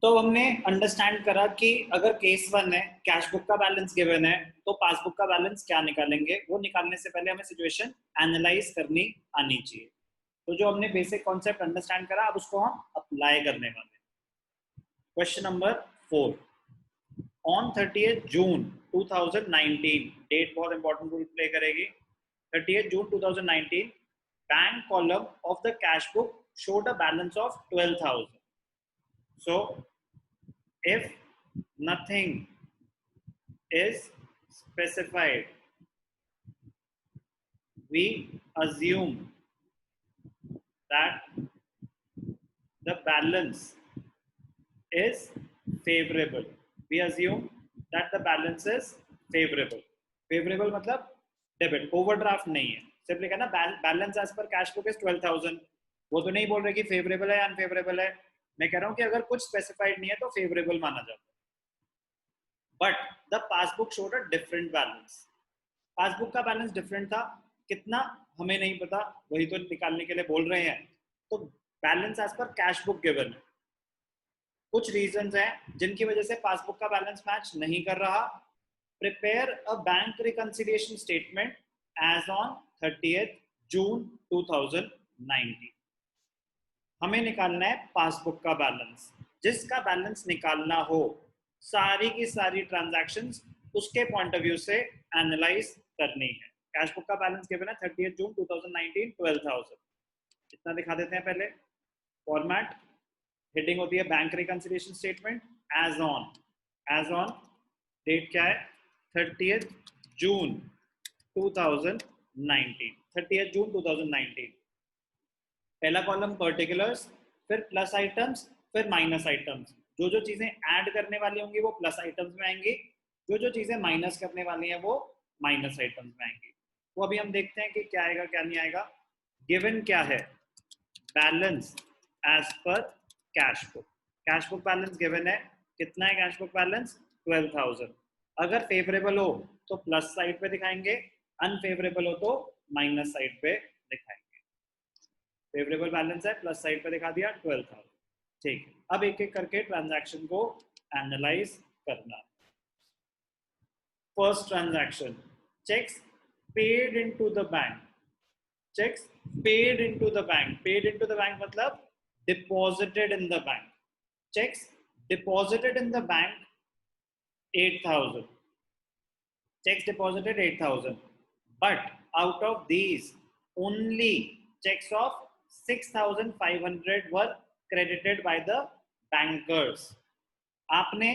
तो हमने अंडरस्टैंड करा कि अगर केस वन है, कैश बुक का बैलेंस गिवन है, तो पासबुक का बैलेंस क्या निकालेंगे, वो निकालने से पहले हमें सिचुएशन एनालाइज करनी आनी चाहिए। तो जो हमने बेसिक कॉन्सेप्ट अंडरस्टैंड करा, अब उसको हम अप्लाई करने वाले हैं। Question number 4, on 30th June 2019, date बहुत इंपॉर्टेंट रोल प्ले करेगी। 30th June 2019, bank column of the cash book showed a balance of 12,000. So if nothing is specified, we assume that the balance is favorable. We assume that the balance is favorable. Favorable मतलब debit, overdraft नहीं है। Simply कहना balance as per cash book is 12,000। वो तो नहीं बोल रहे कि फेवरेबल है अनफेवरेबल है, मैं कह रहा हूं कि अगर कुछ स्पेसिफाइड नहीं है तो फेवरेबल माना जाता है। But the passbook showed a different balance. Passbook का बैलेंस डिफरेंट था, कितना हमें नहीं पता, वही तो निकालने के लिए बोल रहे हैं। तो balance as per cash book given है। कुछ रीजंस हैं जिनकी वजह से पासबुक का बैलेंस मैच नहीं कर रहा। Prepare a bank reconciliation statement as on 30th June 2019। हमें निकालना है पासबुक का बैलेंस। जिसका बैलेंस निकालना हो, सारी की सारी ट्रांजैक्शंस उसके पॉइंट ऑफ व्यू से एनालाइज करनी है। कैश बुक का बैलेंस गिवन है 30th जून 2019 12,000। इतना दिखा देते हैं पहले। फॉर्मेट हेडिंग होती है bank reconciliation statement as on date क्या है 30th जून 2019। 30th June 2019। पहला कॉलम पर्टिकुलर्स, फिर प्लस आइटम्स, फिर माइनस आइटम्स। जो जो चीजें ऐड करने वाली होंगी वो प्लस आइटम्स में आएंगी, जो जो चीजें माइनस करने वाली हैं वो माइनस आइटम्स में आएंगी। वो अभी हम देखते हैं कि क्या आएगा क्या नहीं आएगा। गिवन क्या है, balance as per cash book. Cash book balance given है, कितना है कैश बुक बैलेंस 12,000। अगर फेवरेबल हो तो प्लस साइड पे दिखाएंगे, अनफेवरेबल हो तो माइनस साइड पे दिखाएंगे। फेवरेबल बैलेंस है, प्लस साइड पे दिखा दिया 12,000। ठीक है, अब एक एक करके ट्रांजैक्शन को एनालाइज करना। First transaction, cheques paid into the bank. Cheques paid into the bank. Paid into the bank मतलब deposited in the bank. Cheques deposited in the bank 8,000. Checks deposited 8,000. But out of these, only checks of 6,500 were credited by the bankers. आपने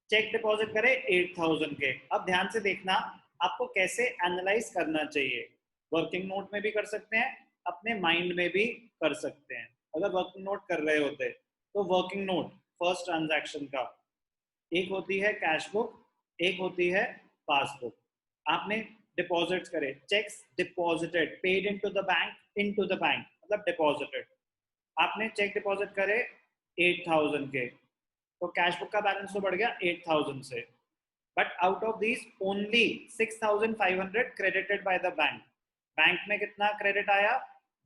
check deposit करे 8,000 के। अब ध्यान से देखना, आपको कैसे एनालाइज करना चाहिए। वर्किंग नोट में भी कर सकते हैं, अपने माइंड में भी कर सकते हैं। अगर वर्किंग नोट कर रहे होते तो वर्किंग नोट फर्स्ट ट्रांजैक्शन का, एक होती है कैश बुक, एक होती है पासबुक। आपने डिपॉजिट्स करे, checks deposited, paid into the bank मतलब डिपॉजिटेड। आपने चेक डिपॉजिट करे 8,000 के, तो कैश बुक का बैलेंस तो बढ़ गया 8,000 से। But out of these only 6,500 credited by the bank. Bank में कितना क्रेडिट आया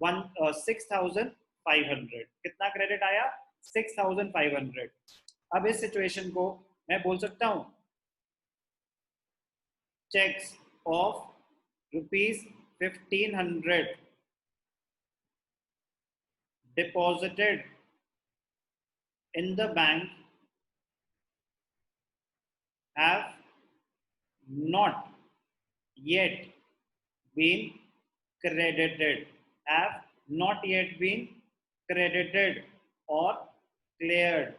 6,500। कितना क्रेडिट आया 6,500। अब इस सिचुएशन को मैं बोल सकता हूं checks of ₹1,500 deposited in the bank have not yet been credited, have not yet been credited or cleared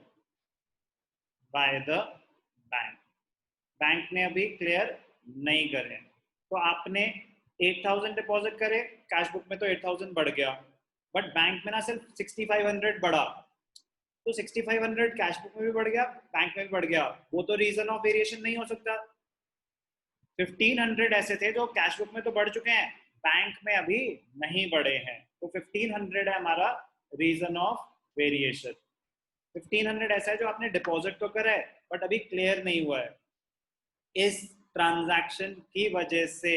by the bank. Bank ने अभी क्लियर नहीं करे। तो आपने 8,000 डिपॉजिट करे, कैश बुक में तो 8,000 बढ़ गया, बट बैंक में ना सिर्फ 6,500 बढ़ा, तो 6,500 कैश बुक में भी बढ़ गया, बैंक में भी बढ़ गया। वो तो रीजन ऑफ वेरिएशन नहीं हो सकता। 1,500 ऐसे थे जो कैश बुक में तो बढ़ चुके हैं, बैंक में अभी नहीं बढ़े हैं, तो 1,500 है हमारा रीजन ऑफ वेरिएशन। 1,500 ऐसा है जो आपने डिपॉजिट तो करा है बट अभी क्लियर नहीं हुआ है। इस ट्रांजैक्शन की वजह से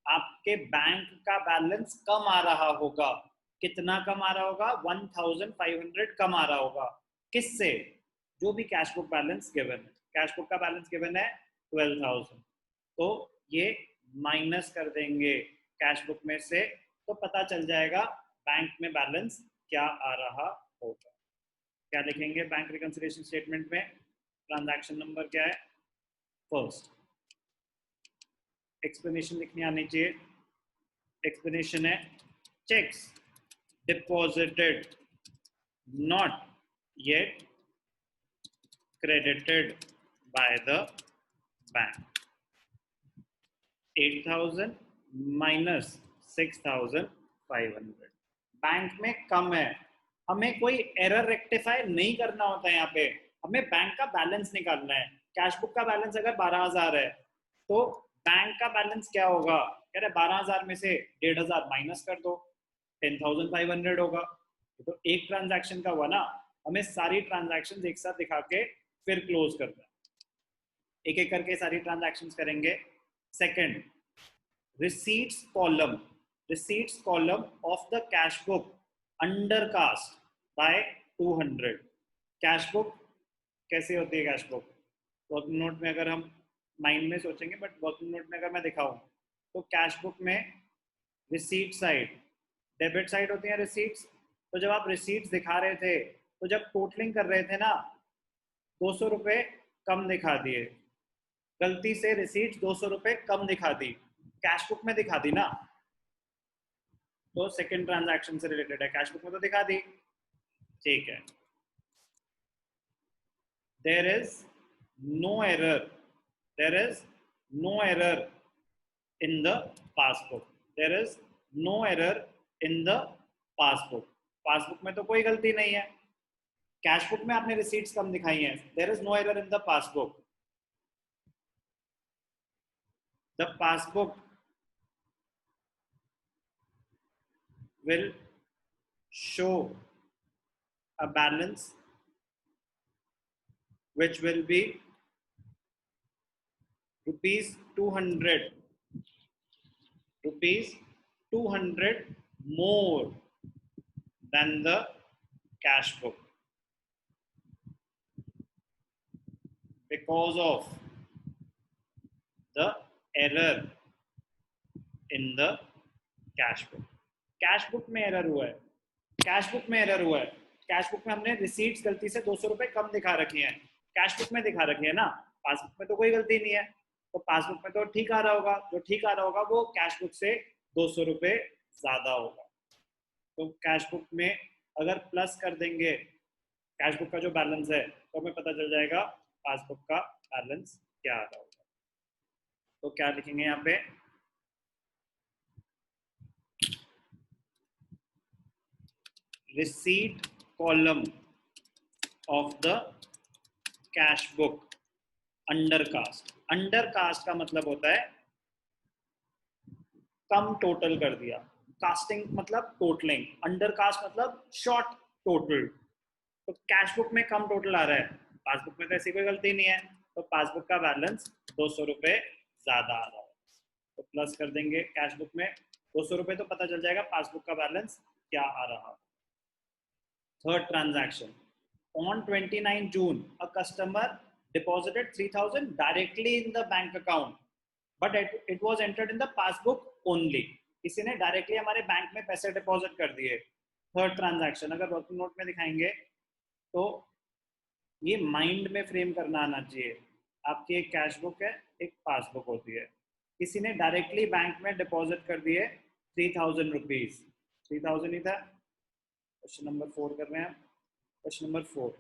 आपके बैंक का बैलेंस कम आ रहा होगा। कितना कम आ रहा होगा 1,500 कम आ रहा होगा। किससे? जो भी कैश बुक बैलेंस गिवन है, कैश बुक का बैलेंस गिवन है 12,000, तो ये माइनस कर देंगे कैश बुक में से, तो पता चल जाएगा बैंक में बैलेंस क्या आ रहा होगा। क्या लिखेंगे बैंक रिकंसिलिएशन स्टेटमेंट में? ट्रांजैक्शन नंबर क्या है? फर्स्ट एक्सप्लेनेशन लिखनी आनी चाहिए। एक्सप्लेनेशन है checks deposited not yet credited by the bank, 8,000 minus 6,500 bank में कम है, हमें कोई एरर रेक्टिफाई नहीं करना होता है। यहाँ पे हमें बैंक का बैलेंस निकालना है। कैश बुक का बैलेंस अगर 12,000 है तो बैंक का बैलेंस क्या होगा? कह रहे 12,000 में से 1,500 माइनस कर दो, 10,500 होगा। तो एक ट्रांजैक्शन का हुआ ना, हमें सारी ट्रांजैक्शंस एक साथ दिखा के फिर क्लोज करना है। एक एक करके सारी ट्रांजैक्शंस करेंगे। Second, receipts column of the cash book under cast by 200। Cash book कैसे होती है? कैश बुक वर्किंग नोट में अगर हम माइंड में सोचेंगे, बट वर्किंग नोट में अगर मैं दिखाऊं तो कैश बुक में रिसीट साइड, डेबिट साइड होती है रिसीट्स। तो जब आप रिसीट्स दिखा रहे थे तो जब टोटलिंग कर रहे थे ना, 200 रुपए कम दिखा दिए, गलती से रिसीट 200 रुपए कम दिखा दी, कैश बुक में दिखा दी ना, तो सेकंड ट्रांजैक्शन से रिलेटेड है। कैश बुक में तो दिखा दी, ठीक है। There is no error in the passbook, passbook में तो कोई गलती नहीं है। कैश बुक में आपने रिसीट्स कम दिखाई हैं, there is no error in the passbook. The passbook will show a balance which will be rupees 200 more than the cash book because of the error in the cash book. Cash book में error हुआ है, cash book में error हुआ है। Cash book में हमने receipts गलती से 200 रुपए कम दिखा रखी हैं, कैश बुक में दिखा रखी है ना, पासबुक में तो कोई गलती नहीं है। तो पासबुक में तो ठीक आ रहा होगा, जो ठीक आ रहा होगा वो कैश बुक से 200 रुपए ज्यादा होगा। तो कैश बुक में अगर प्लस कर देंगे कैश बुक का जो बैलेंस है, तो हमें पता चल जाएगा पासबुक का बैलेंस क्या आ रहा होगा। तो क्या लिखेंगे यहाँ पे? Receipt column of the cash book under cast. Under cast का मतलब होता है कम टोटल कर दिया, कास्टिंग मतलब टोटलिंग, अंडर कास्ट मतलब शॉर्ट टोटल। तो कैश बुक में कम टोटल आ रहा है, पासबुक में तो ऐसी कोई गलती नहीं है, तो पासबुक का बैलेंस 200 रुपए ज्यादा आ रहा है। तो प्लस कर देंगे कैश बुक में 200 रुपए, तो पता चल जाएगा पासबुक का बैलेंस क्या आ रहा है। Third transaction, on 29 June a customer deposited 3,000 directly in the bank account but it was entered in the passbook only। किसी ने डायरेक्टली हमारे बैंक में पैसे डिपॉजिट कर दिए। थर्ड ट्रांजैक्शन अगर वर्किंग नोट में दिखाएंगे तो ये माइंड में फ्रेम करना आना चाहिए। आपकी एक कैश बुक है, एक पासबुक होती है, किसी ने डायरेक्टली बैंक में डिपॉजिट कर दिए 3,000 रुपीज, 3,000 ही था। क्वेश्चन नंबर 4 कर रहे हैं। क्वेश्चन नंबर 4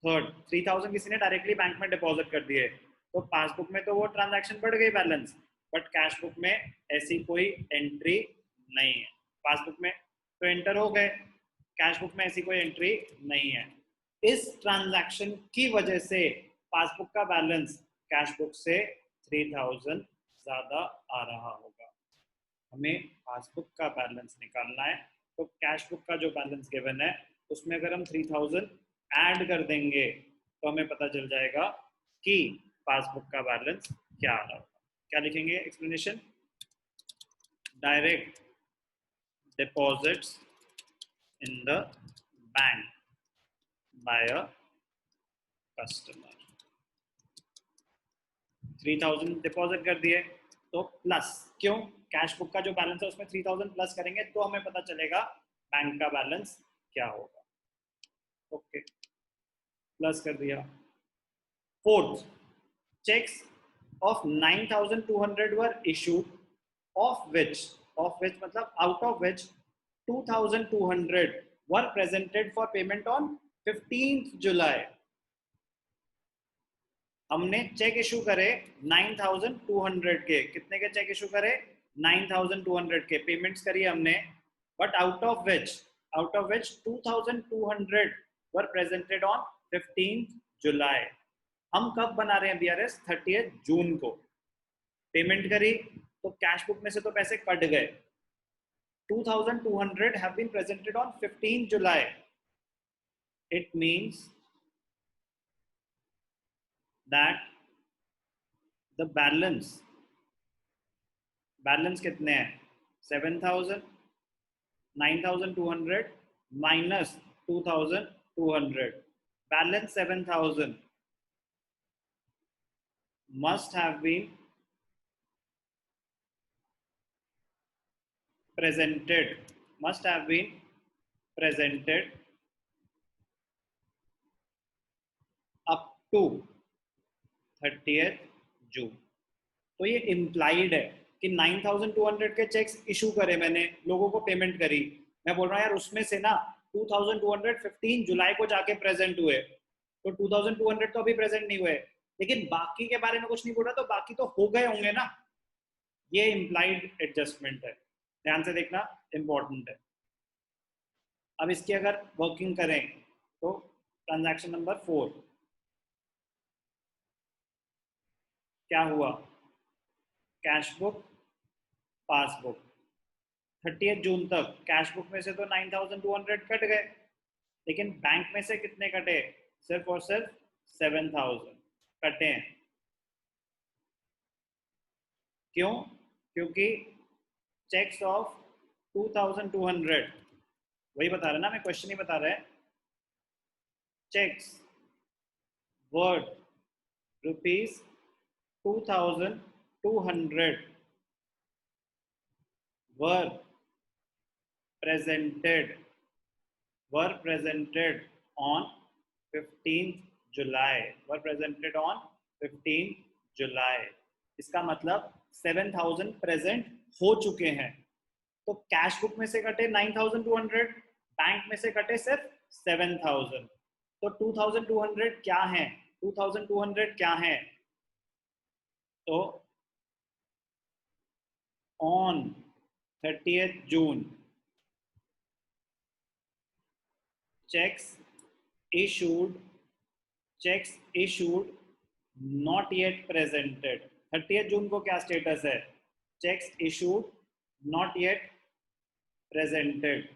थर्ड, 3,000 किसी ने डायरेक्टली बैंक में डिपॉजिट कर दिए, तो पासबुक में तो वो ट्रांजैक्शन बढ़ गई बैलेंस, बट कैश बुक में ऐसी कोई एंट्री नहीं है। पासबुक में तो एंटर हो गए, कैश बुक में ऐसी कोई एंट्री नहीं है। इस ट्रांजैक्शन की वजह से पासबुक का बैलेंस कैश बुक से 3,000 ज्यादा आ रहा होगा। हमें पासबुक का बैलेंस निकालना है, तो कैश बुक का जो बैलेंस गिवन है उसमें अगर हम 3,000 ऐड कर देंगे तो हमें पता चल जाएगा कि पासबुक का बैलेंस क्या आ रहा होगा। क्या लिखेंगे explanation? Direct deposits in the bank by a customer 3000 deposit कर दिए, तो प्लस, क्यों, कैश बुक का जो बैलेंस है उसमें 3000 प्लस करेंगे तो हमें पता चलेगा बैंक का बैलेंस क्या होगा। ओके, प्लस कर दिया। Fourth, checks of 9200 were issued, of which मतलब out of which 2200 were presented for payment on 15th July। हमने चेक इशू करे 9200 के, कितने के चेक इशू करे, 9200 के पेमेंट्स करी हमने, but out of which 2200 were presented on 15th जुलाई। हम कब बना रहे हैं बीआरएस, 30th जून को पेमेंट करी, तो कैश बुक में से तो पैसे कट गए। 2200 have been presented on 15th July. It means that the balance कितने हैं, 7000, 9200 minus 2200, balance 7000 must have been presented up to 30th जून। तो ये इम्प्लाइड है कि 9200 के चेक्स इशू करे मैंने, लोगों को पेमेंट करी, मैं बोल रहा हूँ यार उसमें से ना 2200 15 जुलाई को जाके प्रेजेंट हुए, तो 2200 तो अभी प्रेजेंट नहीं हुए, लेकिन बाकी के बारे में कुछ नहीं बोल रहा, तो बाकी तो हो गए होंगे ना। ये इम्प्लाइड एडजस्टमेंट है, ध्यान से देखना, इंपॉर्टेंट है। अब इसकी अगर वर्किंग करें तो ट्रांजैक्शन नंबर 4 क्या हुआ, कैश बुक पासबुक, 30th जून तक कैश बुक में से तो 9200 कट गए, लेकिन बैंक में से कितने कटे, सिर्फ और सिर्फ 7000 कटे हैं। क्यों, क्योंकि चेक्स ऑफ 2200, वही बता रहा ना मैं, क्वेश्चन ही बता रहा है, checks worth ₹2200 were presented on 15th July। इसका मतलब 7000 प्रेजेंट हो चुके हैं, तो कैश बुक में से कटे 9200, बैंक में से कटे सिर्फ 7000, तो 2200 क्या है, 2200 क्या है, तो on 30th June checks issued not yet presented। 30th जून को क्या स्टेटस है, checks issued not yet presented,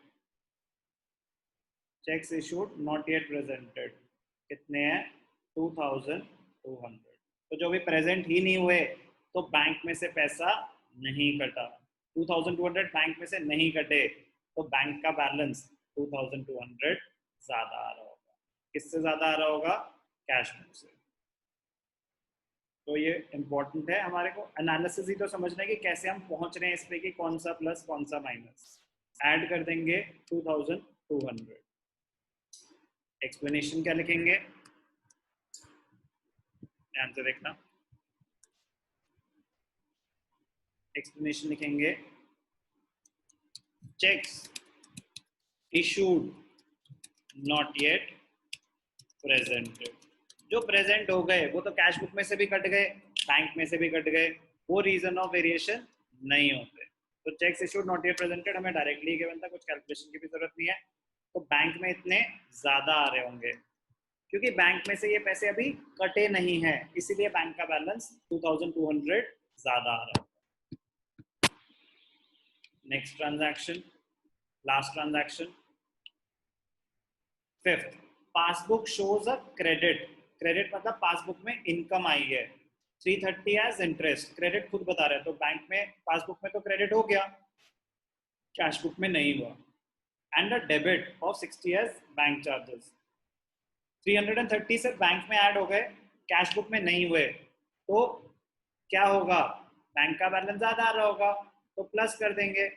कितने हैं, 2200। तो जो भी प्रेजेंट ही नहीं हुए तो बैंक में से पैसा नहीं कटा, 2200 बैंक में से नहीं कटे, तो बैंक का बैलेंस 2200 ज्यादा आ रहा होगा। किससे ज्यादा आ रहा होगा, कैश बुक से। तो ये इंपॉर्टेंट है हमारे को, एनालिसिस ही तो समझना है कि कैसे हम पहुंच रहे हैं इस पे कि कौन सा प्लस कौन सा माइनस। ऐड कर देंगे 2200, एक्सप्लेनेशन क्या लिखेंगे, ध्यान से देखना, एक्सप्लेनेशन लिखेंगे, cheques issued not yet presented. जो प्रेजेंट हो गए वो तो कैश बुक में से भी कट गए, बैंक में से भी कट गए, वो रीजन ऑफ वेरिएशन नहीं होते। तो cheques issued not yet presented हमें डायरेक्टली गिवन था, कुछ कैलकुलेशन की भी जरूरत नहीं है। तो बैंक में इतने ज्यादा आ रहे होंगे, क्योंकि बैंक में से ये पैसे अभी कटे नहीं हैं, इसीलिए बैंक का बैलेंस 2200 ज्यादा आ रहा है। Next transaction, last transaction, fifth, passbook shows a credit. Credit मतलब पासबुक में इनकम आई है, 330 एज इंटरेस्ट, क्रेडिट खुद बता रहे हैं, तो बैंक में पासबुक में तो क्रेडिट हो गया, कैश बुक में नहीं हुआ। And a debit of 60 as bank charges, 330 सिर्फ बैंक में ऐड हो गए, कैश बुक में नहीं हुए, तो क्या होगा, बैंक का बैलेंस ज्यादा आ रहा होगा तो प्लस कर देंगे।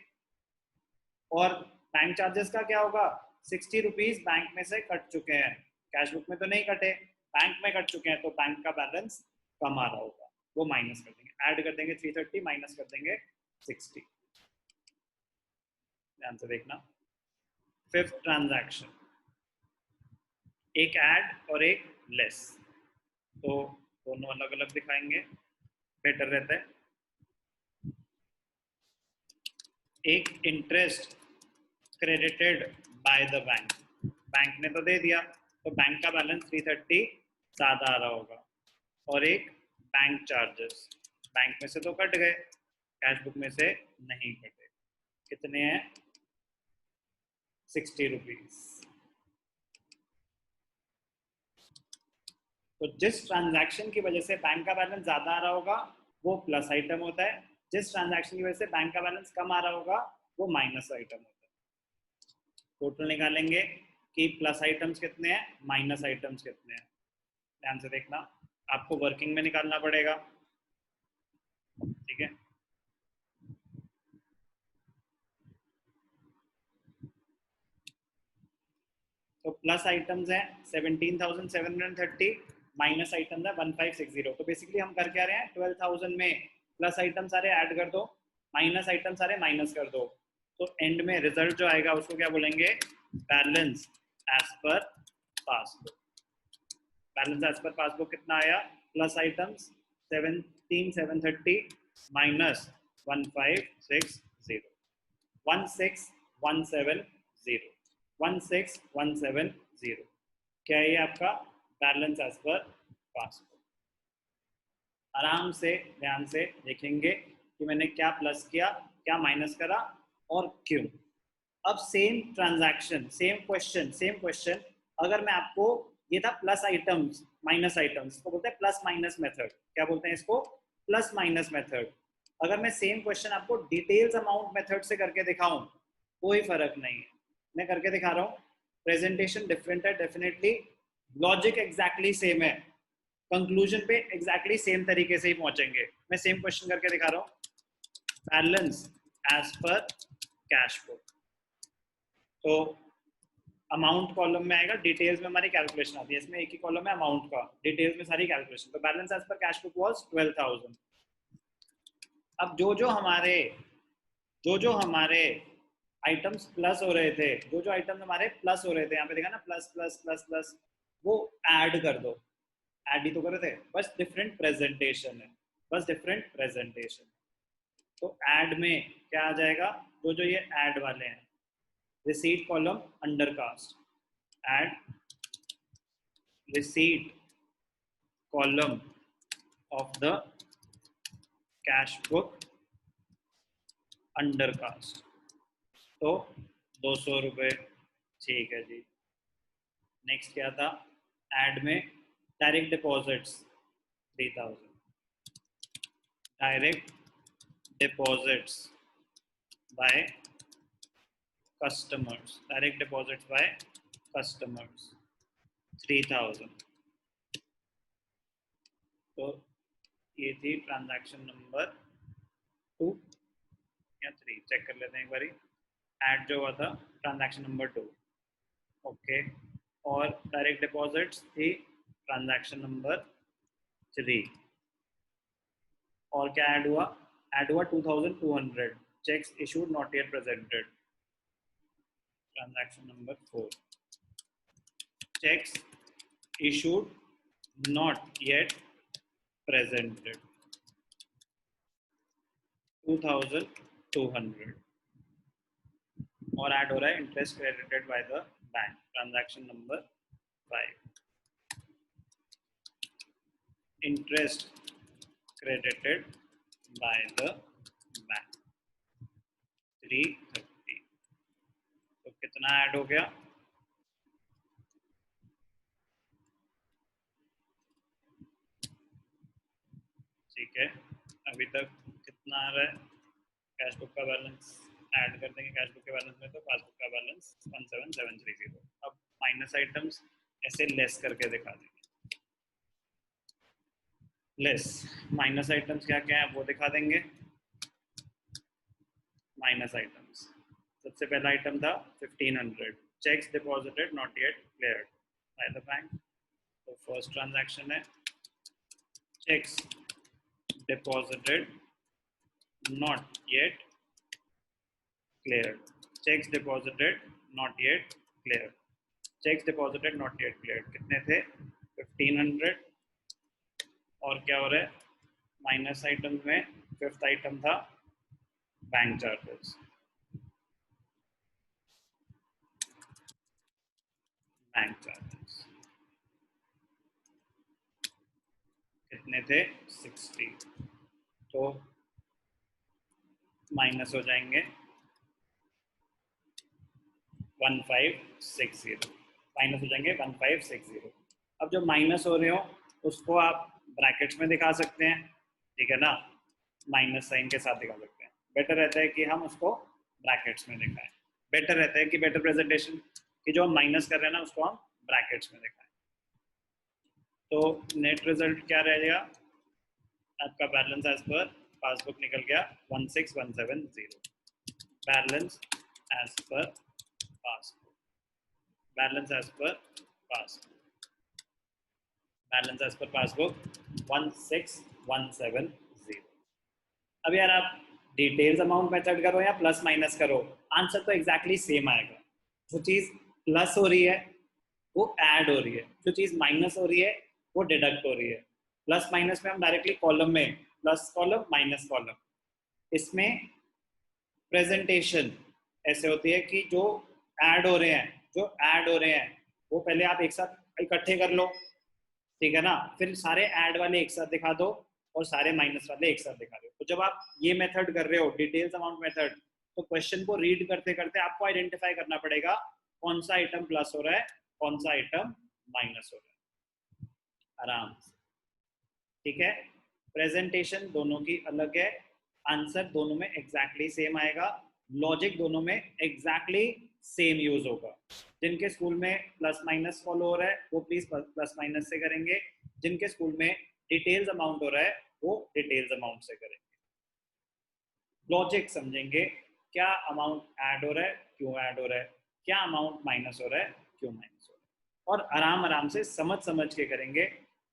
और बैंक चार्जेस का क्या होगा, 60 रुपीज बैंक में से कट चुके हैं, कैश बुक में तो नहीं कटे, बैंक में कट चुके हैं, तो बैंक का बैलेंस कम आ रहा होगा, वो माइनस कर देंगे, ऐड कर देंगे 330 माइनस कर देंगे 60। ध्यान से देखना। फिफ्थ ट्रांजैक्शन, एक ऐड और एक लेस, तो दोनों अलग अलग दिखाएंगे, बेटर रहता है। एक interest credited by the bank, bank ने तो दे दिया, तो बैंक का बैलेंस 330 ज्यादा आ रहा होगा। और एक बैंक चार्जेस, बैंक में से तो कट गए, कैश बुक में से नहीं कटे, कितने हैं, 60 रुपीज। तो जिस ट्रांजैक्शन की वजह से बैंक का बैलेंस ज्यादा आ रहा होगा वो प्लस आइटम होता है, जिस ट्रांजैक्शन की वजह से बैंक का बैलेंस कम आ रहा होगा वो माइनस आइटम होता है। टोटल निकालेंगे कि प्लस आइटम्स कितने हैं, माइनस आइटम्स कितने हैं। ध्यान से देखना, आपको वर्किंग में निकालना पड़ेगा, ठीक है। तो प्लस आइटम्स हैं 17,730, माइनस आइटम्स है 1560। तो बेसिकली हम कर क्या रहे हैं, 12,000 में प्लस आइटम सारे ऐड कर दो, माइनस आइटम सारे माइनस कर दो, तो एंड में रिजल्ट जो आएगा उसको क्या बोलेंगे, balance as per passbook. Balance as per passbook कितना आया, प्लस आइटम्स 17,730 माइनस 1560, 16,170, 16,170, क्या है ये आपका बैलेंस एज पर पासबुक। आराम से ध्यान से देखेंगे कि मैंने क्या प्लस किया, क्या माइनस करा और क्यों। अब सेम ट्रांजैक्शन, सेम क्वेश्चन, अगर मैं आपको, ये था प्लस आइटम्स माइनस आइटम्स, तो बोलते हैं प्लस माइनस मेथड, क्या बोलते हैं इसको, प्लस माइनस मेथड। अगर मैं सेम क्वेश्चन आपको डिटेल्स अमाउंट मेथड से करके दिखाऊं, कोई फर्क नहीं है, मैं करके दिखा रहा हूँ, प्रेजेंटेशन डिफरेंट है डेफिनेटली, लॉजिक एग्जैक्टली सेम है, कंक्लूजन पे एग्जैक्टली सेम तरीके से ही पहुंचेंगे। मैं सेम क्वेश्चन करके दिखा रहा हूँ, balance as per cash book, तो अमाउंट कॉलम में आएगा, डिटेल्स में हमारी कैलकुलेशन आती है, इसमें एक ही कॉलम है अमाउंट का, डिटेल्स में सारी कैलकुलेशन। तो balance as per cash book was 12,000। अब जो जो हमारे आइटम्स प्लस हो रहे थे, जो जो आइटम्स हमारे प्लस हो रहे थे, यहाँ पे देखा ना प्लस प्लस प्लस प्लस, वो ऐड कर दो, ऐड ही तो कर रहे थे, बस डिफरेंट प्रेजेंटेशन है, बस डिफरेंट प्रेजेंटेशन। तो ऐड में क्या आ जाएगा, जो जो ये ऐड वाले हैं, receipt column under cast, add receipt column of the cash book under cast, तो 200 रुपये, ठीक है जी। नेक्स्ट क्या था, ऐड में direct deposits 3,000, direct deposits by customers, direct deposits by customers 3,000। तो ये थी ट्रांजैक्शन नंबर 2 या 3, चेक कर लेते हैं एक बारी। ऐड जो हुआ था ट्रांजैक्शन नंबर 2, ओके, और डायरेक्ट डिपॉजिट्स थी ट्रांजैक्शन नंबर 3। और क्या ऐड हुआ, ऐड हुआ 2,200, cheques issued not yet presented, transaction number 4, cheques issued not yet presented 2,200। और ऐड हो रहा है interest credited by the bank, transaction number 5, interest credited by the bank 330। तो कितना ऐड हो गया, ठीक है, अभी तक कितना आ रहा है, कैश बुक का बैलेंस ऐड कर देंगे कैश बुक के बैलेंस में, तो पासबुक का बैलेंस 17,730। अब माइनस आइटम्स ऐसे लेस करके दिखा देंगे, लेस। माइनस आइटम्स क्या क्या है वो दिखा देंगे। माइनस आइटम्स, सबसे पहला आइटम था 1500, checks deposited not yet cleared bye the bank. तो फर्स्ट ट्रांजैक्शन है checks deposited not yet cleared, checks deposited not yet cleared, checks deposited not yet cleared कितने थे 1500। और क्या हो रहा है माइनस आइटम में फिफ्थ आइटम था बैंक चार्जेस, बैंक चार्जेस कितने थे 60। तो माइनस हो जाएंगे 1560, माइनस हो जाएंगे 1560। अब जो माइनस हो रहे हो उसको आप ब्रैकेट्स में दिखा सकते हैं, ठीक है ना, माइनस साइन के साथ दिखा सकते हैं। बेटर रहता है कि हम उसको ब्रैकेट्स में दिखाएं, बेटर रहता है कि बेटर प्रेजेंटेशन कि जो हम माइनस कर रहे हैं ना उसको हम ब्रैकेट्स में दिखाएं। तो नेट रिजल्ट क्या रहेगा आपका, बैलेंस एज पर पासबुक निकल गया 16170, balance as per passbook, balance as per passbook, balance as per passbook 16170। अब यार आप डिटेल्स अमाउंट मेथड करो या प्लस माइनस करो, आंसर तो एग्जैक्टली सेम आएगा। जो चीज प्लस हो रही है वो ऐड हो रही है, जो चीज माइनस हो रही है वो डिडक्ट हो रही है। प्लस माइनस में हम डायरेक्टली कॉलम में प्लस कॉलम माइनस कॉलम, इसमें प्रेजेंटेशन ऐसे होती है कि जो ऐड हो रहे हैं, जो ऐड हो रहे हैं वो पहले आप एक साथ इकट्ठे कर लो, ठीक है ना, फिर सारे ऐड वाले एक साथ दिखा दो और सारे माइनस वाले एक साथ दिखा दो। तो जब आप ये मेथड कर रहे हो डिटेल्स अमाउंट मेथड, तो क्वेश्चन को रीड करते करते आपको आइडेंटिफाई करना पड़ेगा कौन सा आइटम प्लस हो रहा है कौन सा आइटम माइनस हो रहा है, आराम से, ठीक है। प्रेजेंटेशन दोनों की अलग है, आंसर दोनों में एग्जैक्टली सेम आएगा, लॉजिक दोनों में एग्जैक्टली सेम यूज होगा। जिनके स्कूल में प्लस माइनस फॉलो हो रहा है वो प्लीज प्लस माइनस से करेंगे, जिनके स्कूल में डिटेल्स अमाउंट हो रहा है वो डिटेल्स अमाउंट से करेंगे। लॉजिक समझेंगे, क्या अमाउंट ऐड हो रहा है क्यों ऐड हो रहा है, क्या अमाउंट माइनस हो रहा है क्यों माइनस हो रहा है, और आराम आराम से समझ समझ के करेंगे।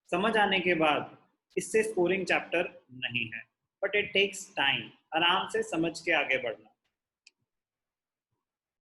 समझ आने के बाद इससे स्कोरिंग चैप्टर नहीं है, बट इट टेक्स टाइम, आराम से समझ के आगे बढ़ना।